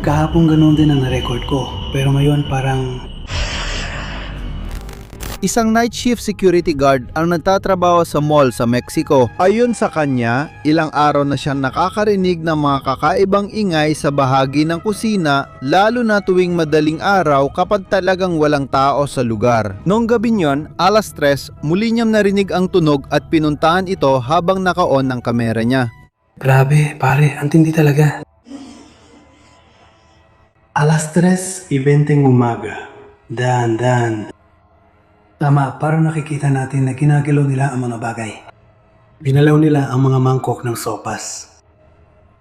Kahapon ganun din ang na-record ko, pero ngayon parang... Isang night shift security guard ang nagtatrabaho sa mall sa Mexico. Ayon sa kanya, ilang araw na siyang nakakarinig ng mga kakaibang ingay sa bahagi ng kusina, lalo na tuwing madaling araw kapag talagang walang tao sa lugar. Noong gabi niyon, 3:00, muli niyang narinig ang tunog at pinuntahan ito habang naka-on ang kamera niya. Grabe, pare, ang tindi talaga. 3:20 umaga. Dan. Tama, parang nakikita natin na ginagalaw nila ang mga bagay. Binalaw nila ang mga mangkok ng sopas.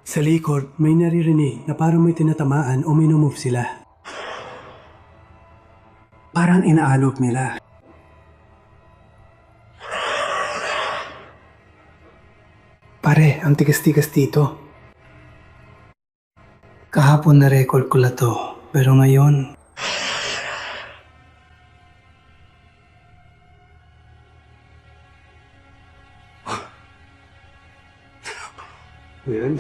Sa likod, may naririnig na parang may tinatamaan o minumove sila. Parang inaalok nila. Pare, ang tigas-tigas dito. Kahapon na record ko la to, pero ngayon... Ayan.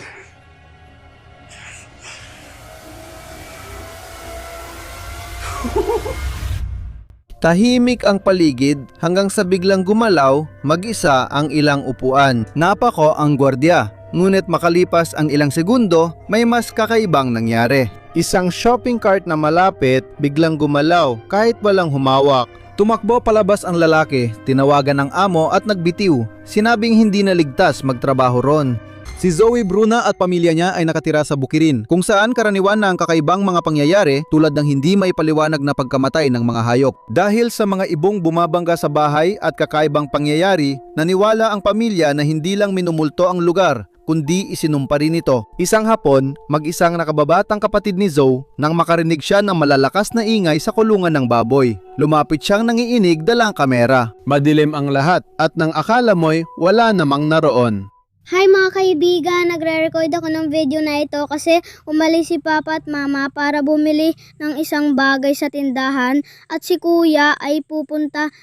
Tahimik ang paligid hanggang sa biglang gumalaw mag-isa ang ilang upuan. Napako ang gwardiya, ngunit makalipas ang ilang segundo, may mas kakaibang nangyari. Isang shopping cart na malapit biglang gumalaw kahit walang humawak. Tumakbo palabas ang lalaki, tinawagan ng amo at nagbitiw. Sinabing hindi na ligtas magtrabaho ron. Si Zoe Bruna at pamilya niya ay nakatira sa Bukirin, kung saan karaniwan na ang kakaibang mga pangyayari tulad ng hindi maipaliwanag na pagkamatay ng mga hayop. Dahil sa mga ibong bumabangga sa bahay at kakaibang pangyayari, naniwala ang pamilya na hindi lang minumulto ang lugar, kundi isinumpa rin ito. Isang hapon, mag-isang nakababatang kapatid ni Zoe nang makarinig siya ng malalakas na ingay sa kulungan ng baboy. Lumapit siyang nangiinig dala ang kamera. Madilim ang lahat at nang akala mo'y wala namang naroon. Hi mga kaibigan, nagre-record ako ng video na ito kasi umalis si Papa at Mama para bumili ng isang bagay sa tindahan at si Kuya ay pupunta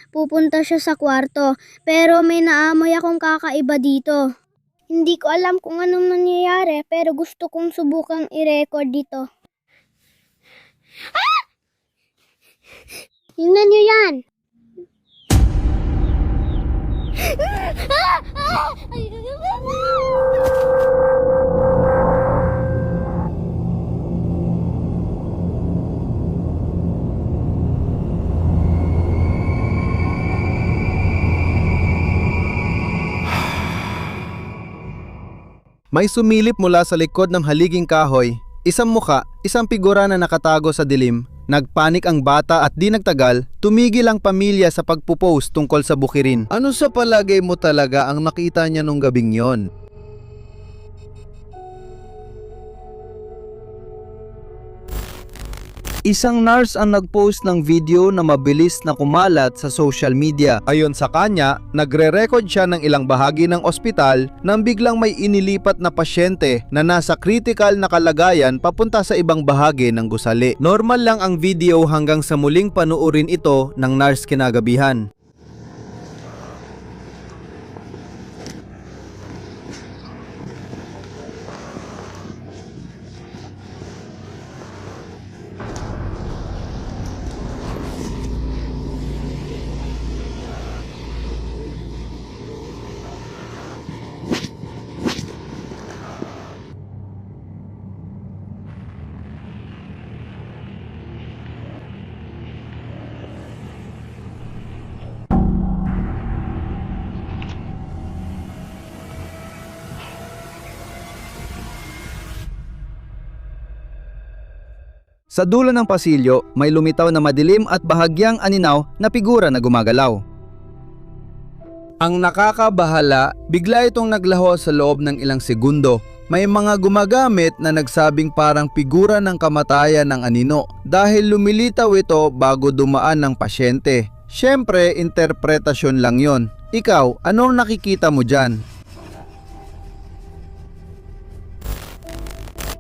siya sa kwarto. Pero may naamoy akong kakaiba dito. Hindi ko alam kung anong nangyayari pero gusto kong subukang i-record dito. Ah! Tingnan niyo yan! May sumilip mula sa likod ng haliging kahoy, isang muka, isang figura na nakatago sa dilim. Nagpanik ang bata at di nagtagal, tumigil ang pamilya sa pagpupost tungkol sa Bukirin. Ano sa palagay mo talaga ang nakita niya nung gabing yon? Isang nurse ang nagpost ng video na mabilis na kumalat sa social media. Ayon sa kanya, nagre-record siya ng ilang bahagi ng ospital nang biglang may inilipat na pasyente na nasa critical na kalagayan papunta sa ibang bahagi ng gusali. Normal lang ang video hanggang sa muling panuorin ito ng nurse kinagabihan. Sa dulo ng pasilyo, may lumitaw na madilim at bahagyang aninaw na figura na gumagalaw. Ang nakakabahala, bigla itong naglaho sa loob ng ilang segundo. May mga gumagamit na nagsabing parang figura ng kamatayan ng anino dahil lumilitaw ito bago dumaan ng pasyente. Siyempre, interpretasyon lang yon. Ikaw, anong nakikita mo dyan?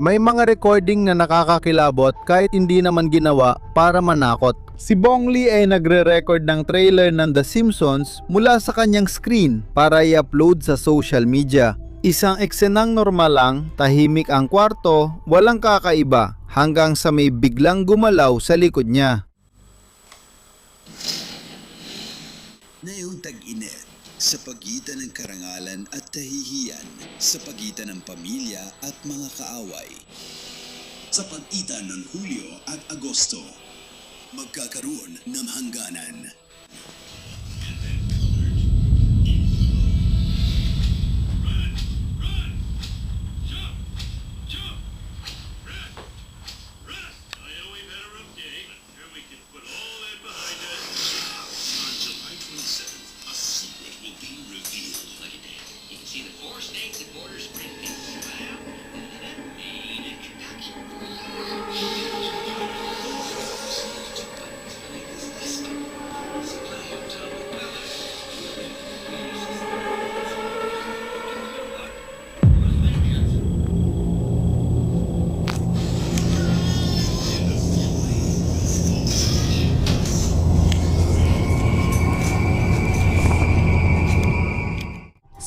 May mga recording na nakakakilabot kahit hindi naman ginawa para manakot. Si Bong Lee ay nagre-record ng trailer ng The Simpsons mula sa kanyang screen para i-upload sa social media. Isang eksenang normal lang, tahimik ang kwarto, walang kakaiba, hanggang sa may biglang gumalaw sa likod niya. Ngayong tag-init, sa pagitan ng karangalan at kahihiyan, sa pagitan ng pamilya at mga kaaway, sa pagitan ng Hulyo at Agosto, magkakaroon ng hangganan.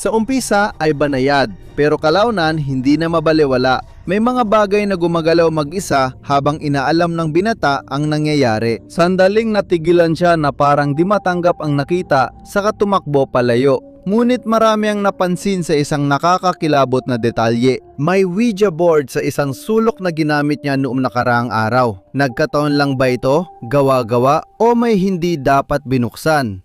Sa umpisa ay banayad, pero kalaunan hindi na mabaliwala. May mga bagay na gumagalaw mag-isa habang inaalam ng binata ang nangyayari. Sandaling natigilan siya na parang di matanggap ang nakita, saka tumakbo palayo. Ngunit marami ang napansin sa isang nakakakilabot na detalye. May Ouija board sa isang sulok na ginamit niya noong nakaraang araw. Nagkataon lang ba ito? Gawa-gawa? O may hindi dapat binuksan?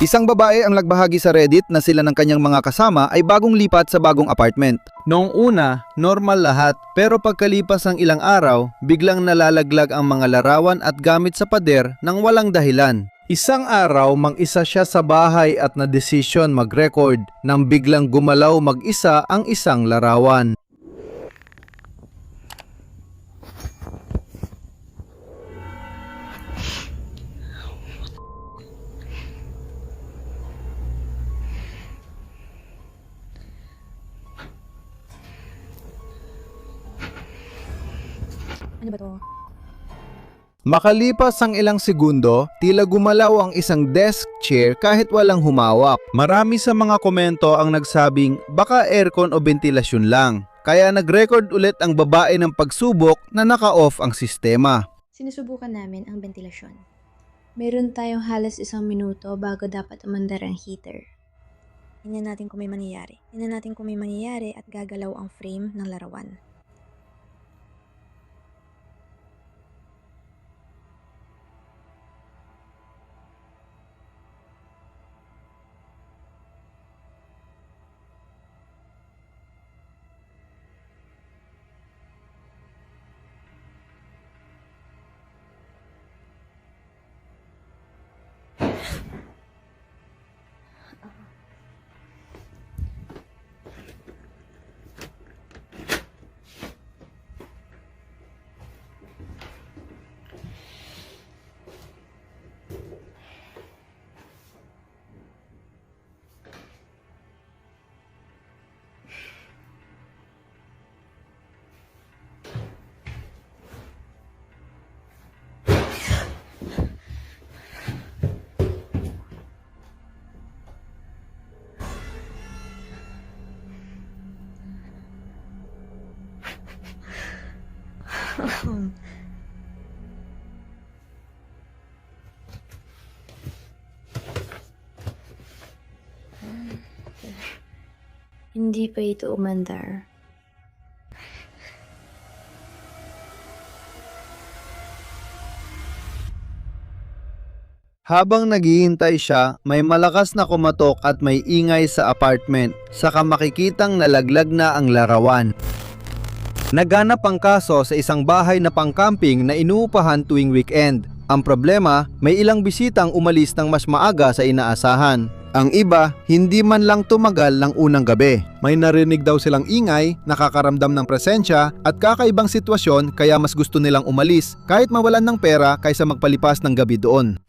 Isang babae ang nagbahagi sa Reddit na sila ng kanyang mga kasama ay bagong lipat sa bagong apartment. Noong una, normal lahat, pero pagkalipas ng ilang araw, biglang nalalaglag ang mga larawan at gamit sa pader nang walang dahilan. Isang araw, mag-isa siya sa bahay at na-desisyon mag-record nang biglang gumalaw mag-isa ang isang larawan. Ano ba to? Makalipas ang ilang segundo, tila gumalaw ang isang desk chair kahit walang humawak. Marami sa mga komento ang nagsabing baka aircon o ventilasyon lang. Kaya nag-record ulit ang babae ng pagsubok na naka-off ang sistema. Sinusubukan namin ang ventilasyon. Meron tayong halos 1 minuto bago dapat umandar ang heater. Tingnan natin kung may mangyayari at gagalaw ang frame ng larawan. Hindi pa ito umandar. Habang naghihintay siya, may malakas na kumatok at may ingay sa apartment. Saka makikitang nalaglag na ang larawan. Naganap ang kaso sa isang bahay na pang-camping na inuupahan tuwing weekend. Ang problema, may ilang bisitang umalis ng mas maaga sa inaasahan. Ang iba, hindi man lang tumagal ng unang gabi. May narinig daw silang ingay, nakakaramdam ng presensya at kakaibang sitwasyon kaya mas gusto nilang umalis kahit mawalan ng pera kaysa magpalipas ng gabi doon.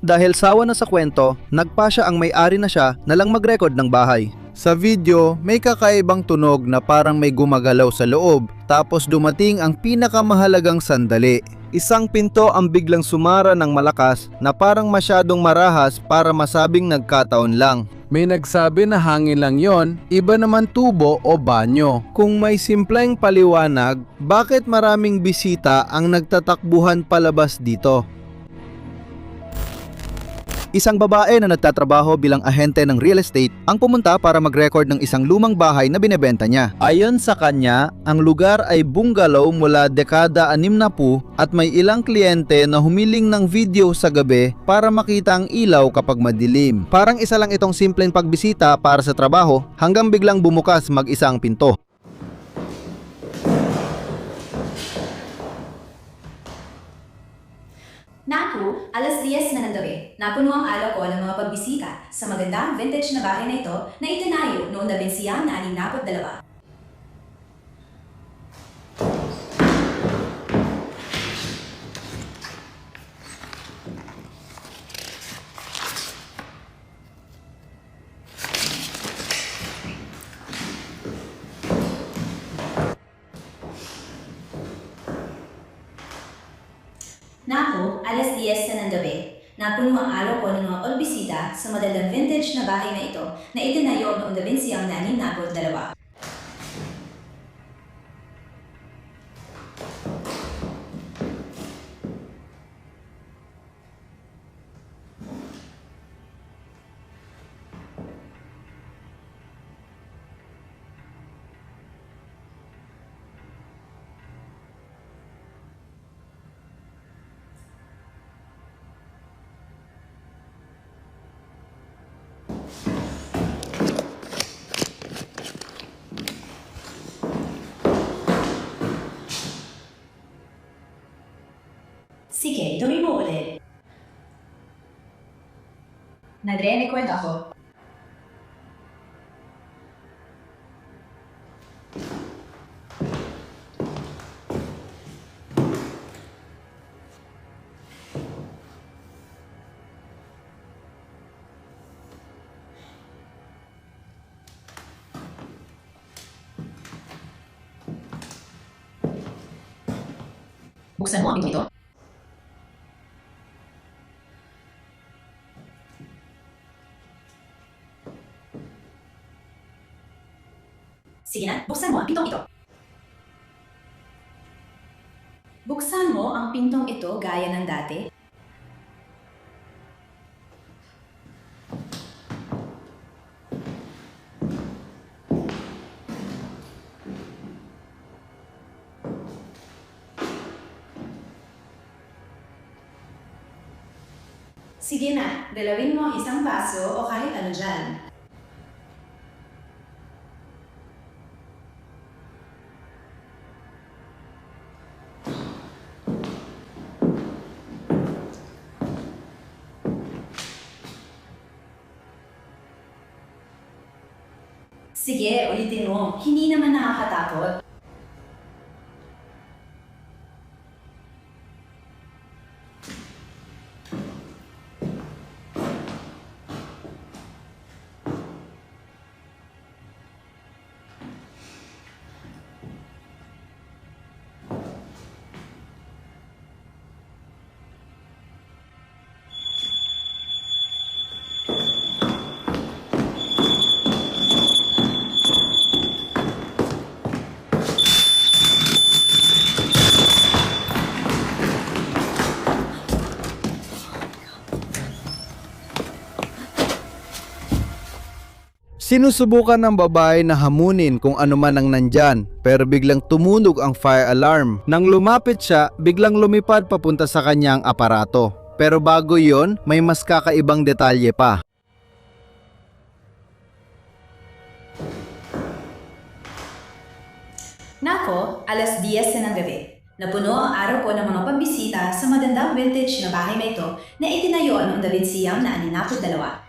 Dahil sawa na sa kwento, nagpasya ang may-ari na siya na lang mag-record ng bahay. Sa video, may kakaibang tunog na parang may gumagalaw sa loob, tapos dumating ang pinakamahalagang sandali. Isang pinto ang biglang sumara ng malakas na parang masyadong marahas para masabing nagkataon lang. May nagsabi na hangin lang yon, iba naman tubo o banyo. Kung may simpleng paliwanag, bakit maraming bisita ang nagtatakbuhan palabas dito? Isang babae na nagtatrabaho bilang ahente ng real estate ang pumunta para mag-record ng isang lumang bahay na binebenta niya. Ayon sa kanya, ang lugar ay bungalow mula dekada 60 at may ilang kliyente na humiling ng video sa gabi para makita ang ilaw kapag madilim. Parang isa lang itong simpleng pagbisita para sa trabaho hanggang biglang bumukas mag-isa ang pinto. Naku, alas 10 na ng gabi. Napuno ang araw ko ng mga pagbisita sa magandang vintage na bahay na ito na itinayo noong 1962. Naku, alas 10 na ng gabi. Napuno ang araw ko ng mga pagbisita sa magandang vintage na bahay na ito na itinayo noong 1962. Sige, tuloy mo ulit. Nagre-record ako. Buksan mo ang pinto ito. Sige na, buksan mo ang pintong ito. Buksan mo ang pintong ito gaya ng dati. Sige na, dalawin mo ang isang baso o kahit ano dyan. Sige, ulitin mo. Hindi naman nakakatakot. Sinusubukan ng babae na hamunin kung ano man ang nandyan, pero biglang tumunog ang fire alarm. Nang lumapit siya, biglang lumipad papunta sa kanyang aparato. Pero bago yon, may mas kakaibang detalye pa. Nako, alas 10 na ng gabi. Napuno ang araw ko ng mga pambisita sa magandang vintage na bahay na ito na itinayo noong Davidsiyang na 62.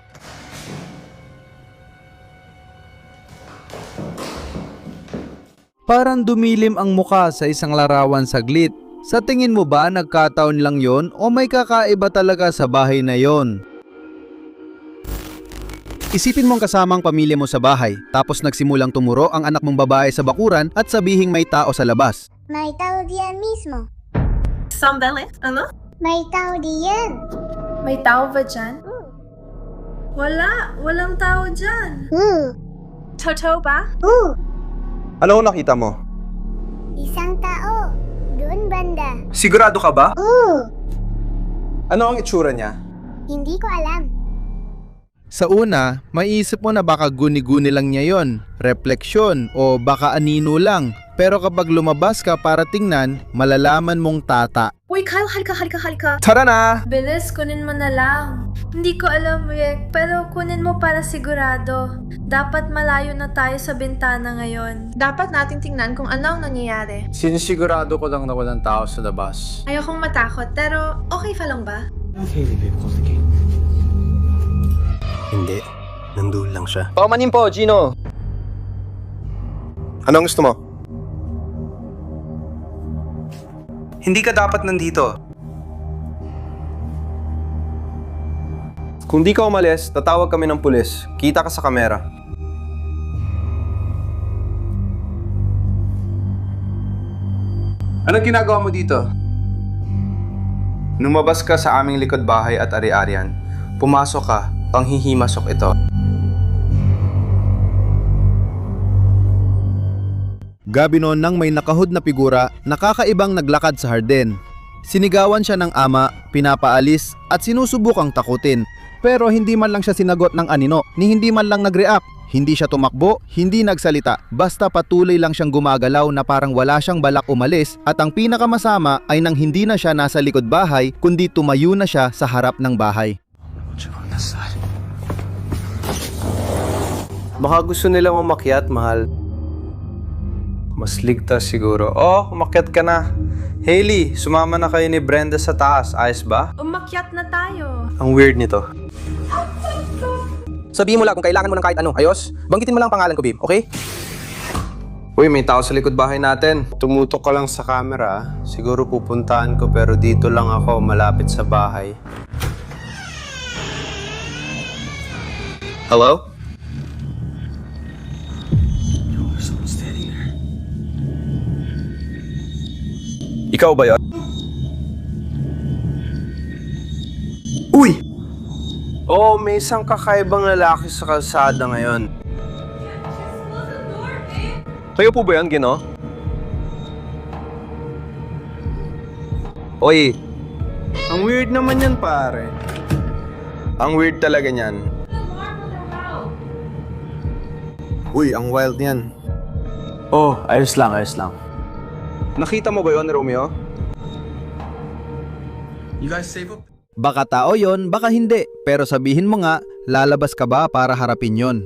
Parang dumilim ang muka sa isang larawan saglit. Sa tingin mo ba nagkataon lang yon o may kakaiba talaga sa bahay na yon? Isipin mong kasama ang pamilya mo sa bahay, tapos nagsimulang tumuro ang anak mong babae sa bakuran at sabihing may tao sa labas. May tao diyan mismo. Sandali? Ano? May tao diyan. May tao ba dyan? Wala. Walang tao dyan. Totoo ba? Ano nakita mo? Isang tao. Doon banda. Sigurado ka ba? Ano ang itsura niya? Hindi ko alam. Sa una, maiisip mo na baka guni-guni lang niya yon, refleksyon o baka anino lang. Pero kapag lumabas ka para tingnan, malalaman mong tata. Uy, Kyle, halika. Tara na! Bilis, kunin mo na lang. Hindi ko alam, Rick, pero kunin mo para sigurado. Dapat malayo na tayo sa bintana ngayon. Dapat nating tingnan kung ano ang nangyayari. Sinisigurado ko lang na walang tao sa labas. Ayokong matakot, pero okay pa lang ba? Hindi. Nandun lang siya. Paumanin po, Gino! Anong gusto mo? Hindi ka dapat nandito. Kung di ka umalis, tatawag kami ng pulis. Kita ka sa kamera. Anong ginagawa mo dito? Lumabas ka sa aming likod bahay at ari-arian. Pumasok ka, panghihimasok ito. Gabi noon nang may nakahud na figura, nakakaibang naglakad sa hardin. Sinigawan siya ng ama, pinapaalis at sinusubukang takutin. Pero hindi man lang siya sinagot ng anino, ni hindi man lang nag-react. Hindi siya tumakbo, hindi nagsalita, basta patuloy lang siyang gumagalaw na parang wala siyang balak umalis at ang pinakamasama ay nang hindi na siya nasa likod bahay kundi tumayo na siya sa harap ng bahay. Baka gusto nilang umakyat, mahal. Mas ligtas siguro. Oh, umakyat ka na. Hailey, sumama na kayo ni Brenda sa taas. Ayos ba? Umakyat na tayo. Ang weird nito. Sabihin mo lang kung kailangan mo ng kahit ano. Ayos? Banggitin mo lang ang pangalan ko, babe. Okay? Uy, may tao sa likod bahay natin. Tumutok ka lang sa camera. Siguro pupuntahan ko pero dito lang ako, malapit sa bahay. Hello? Ikaw ba yun? Uy! Oo, may isang kakaibang lalaki sa kalsada ngayon. Kayo po ba yan, Gino? Oy, ang weird naman yan, pare. Ang weird talaga niyan. Uy, ang wild niyan. Oh, ayos lang. Nakita mo ba yun, Romeo? Baka tao yon, baka hindi. Pero sabihin mo nga, lalabas ka ba para harapin yon?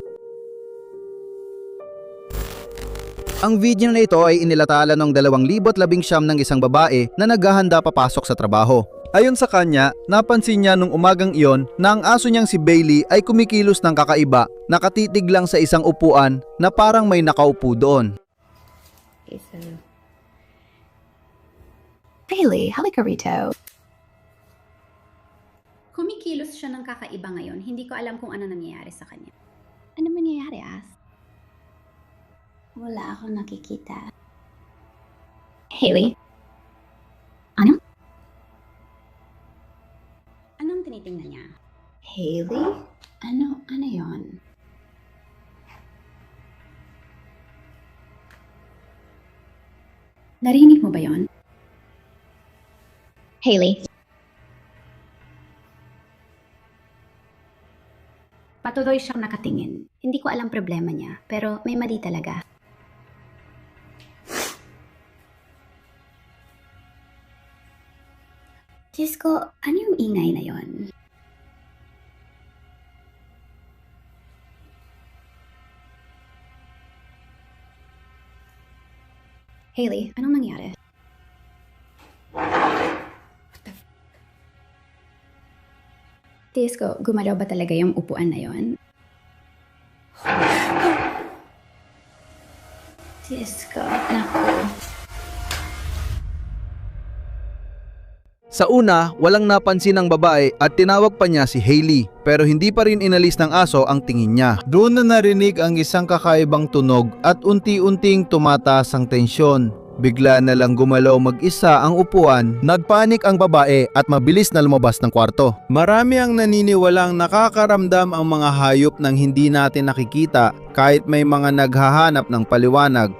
Ang video na ito ay inilatala noong 2019 ng isang babae na naghahanda papasok sa trabaho. Ayon sa kanya, napansin niya nung umagang iyon na ang aso niyang si Bailey ay kumikilos ng kakaiba, nakatitig lang sa isang upuan na parang may nakaupo doon. Okay, so... Bailey, halika rito. Kumikilos siya ng kakaiba ngayon. Hindi ko alam kung ano nangyayari sa kanya. Ano mangyayari, As? Wala akong nakikita. Hailey? Ano? Anong tinitingnan niya? Hailey? Ano yon? Narinig mo ba yon? Hailey? Patuloy siyang nakatingin. Hindi ko alam problema niya, pero may mali talaga. Diyos ko, ano yung ingay na yon? Hailey, anong nangyari? Diyos ko, gumalaw ba talaga yung upuan na yon? Diyos ko, naku. Sa una, walang napansin ng babae at tinawag pa niya si Hailey, pero hindi pa rin inalis ng aso ang tingin niya. Doon na narinig ang isang kakaibang tunog at unti-unting tumataas ang tensyon. Bigla na lang gumalaw mag-isa ang upuan, nagpanik ang babae at mabilis na lumabas ng kwarto. Marami ang naniniwalang nakakaramdam ang mga hayop ng hindi natin nakikita kahit may mga naghahanap ng paliwanag.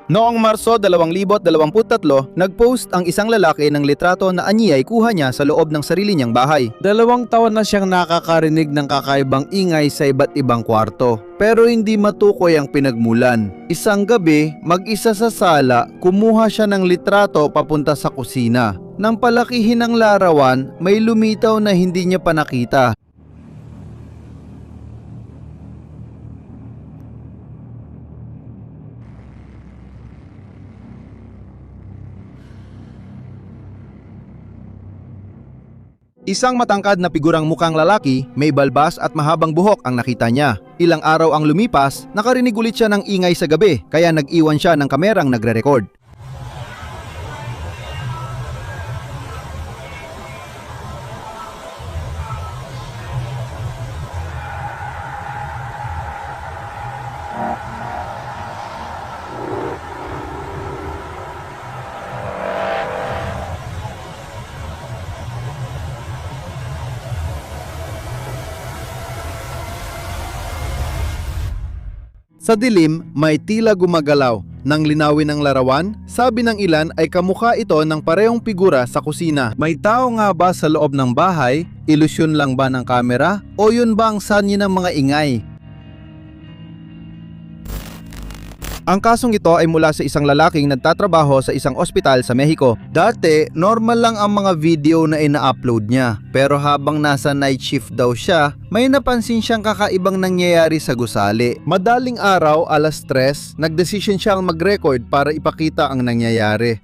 Noong Marso 2023, nag-post ang isang lalaki ng litrato na anyay kuha niya sa loob ng sarili niyang bahay. 2 taon na siyang nakakarinig ng kakaibang ingay sa iba't ibang kwarto, pero hindi matukoy ang pinagmulan. Isang gabi, mag-isa sa sala, kumuha siya ng litrato papunta sa kusina. Nang palakihin ang larawan, may lumitaw na hindi niya pa nakita. Isang matangkad na figurang mukhang lalaki, may balbas at mahabang buhok ang nakita niya. Ilang araw ang lumipas, nakarinig ulit siya ng ingay sa gabi, kaya nag-iwan siya ng kamerang nagre-record. Sa dilim, may tila gumagalaw. Nang linawin ang larawan, sabi ng ilan ay kamukha ito ng parehong figura sa kusina. May tao nga ba sa loob ng bahay? Ilusyon lang ba ng kamera? O yun ba ang sanhi ng mga ingay? Ang kasong ito ay mula sa isang lalaking nagtatrabaho sa isang ospital sa Mexico. Dati, normal lang ang mga video na ina-upload niya. Pero habang nasa night shift daw siya, may napansin siyang kakaibang nangyayari sa gusali. Madaling araw, 3:00, nagdesisyon siyang mag-record para ipakita ang nangyayari.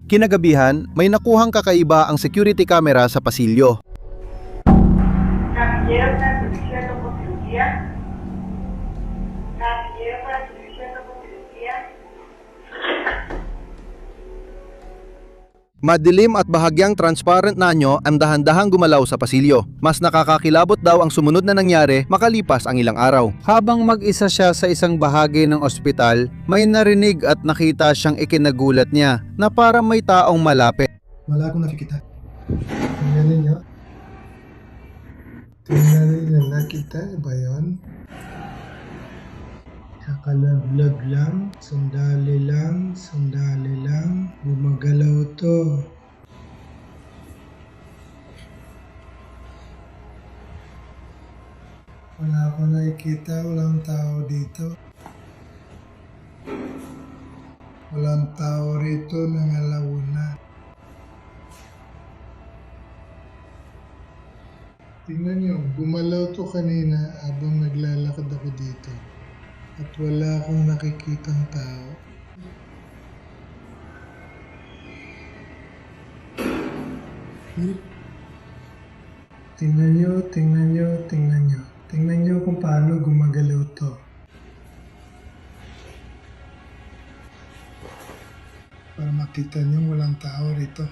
Kinagabihan, may nakuhang kakaiba ang security camera sa pasilyo. Madilim at bahagyang transparent na anyo ang dahan-dahang gumalaw sa pasilyo. Mas nakakakilabot daw ang sumunod na nangyari makalipas ang ilang araw. Habang mag-isa siya sa isang bahagi ng ospital, may narinig at nakita siyang ikinagulat niya na parang may taong malapit. Wala akong nakikita. Tingnan ninyo. Tingnan ninyo, nakita ba yun? Kakalaglag lang, sandali lang, gumagalaw to. Wala akong nakikita, walang tao dito. Walang tao rito ng alauna. Tingnan nyo, gumalaw to kanina habang naglalakad ako dito. At wala akong nakikitang tao. Tingnan nyo, tingnan nyo, tingnan nyo. Tingnan nyo kung paano gumagalaw to. Para makita nyo walang tao rito.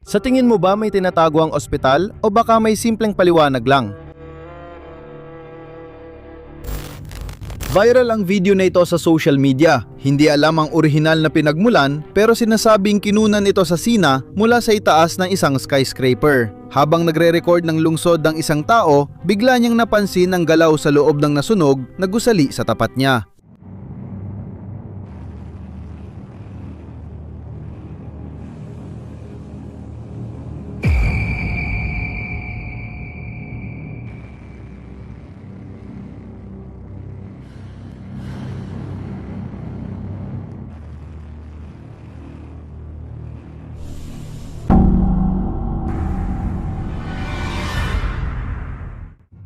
Sa tingin mo ba may tinatago ang ospital o baka may simpleng paliwanag lang? Viral ang video na ito sa social media. Hindi alam ang orihinal na pinagmulan pero sinasabing kinunan ito sa Sina mula sa itaas ng isang skyscraper. Habang nagre-record ng lungsod ng isang tao, bigla niyang napansin ang galaw sa loob ng nasunog na gusali sa tapat niya.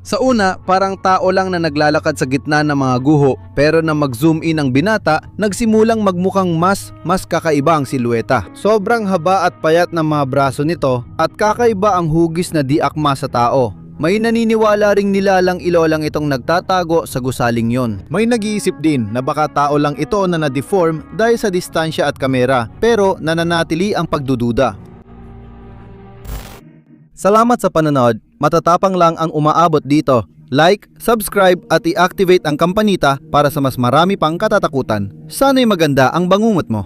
Sa una, parang tao lang na naglalakad sa gitna ng mga guho, pero na mag-zoom in ang binata, nagsimulang magmukhang mas kakaiba ang silueta. Sobrang haba at payat ng mga braso nito at kakaiba ang hugis na di akma sa tao. May naniniwala ring nilalang ilolang itong nagtatago sa gusaling yon. May nag-iisip din na baka tao lang ito na na-deform dahil sa distansya at kamera, pero nananatili ang pagdududa. Salamat sa panonood. Matatapang lang ang umaabot dito. Like, subscribe at i-activate ang kampanita para sa mas marami pang katatakutan. Sana'y maganda ang bangungot mo.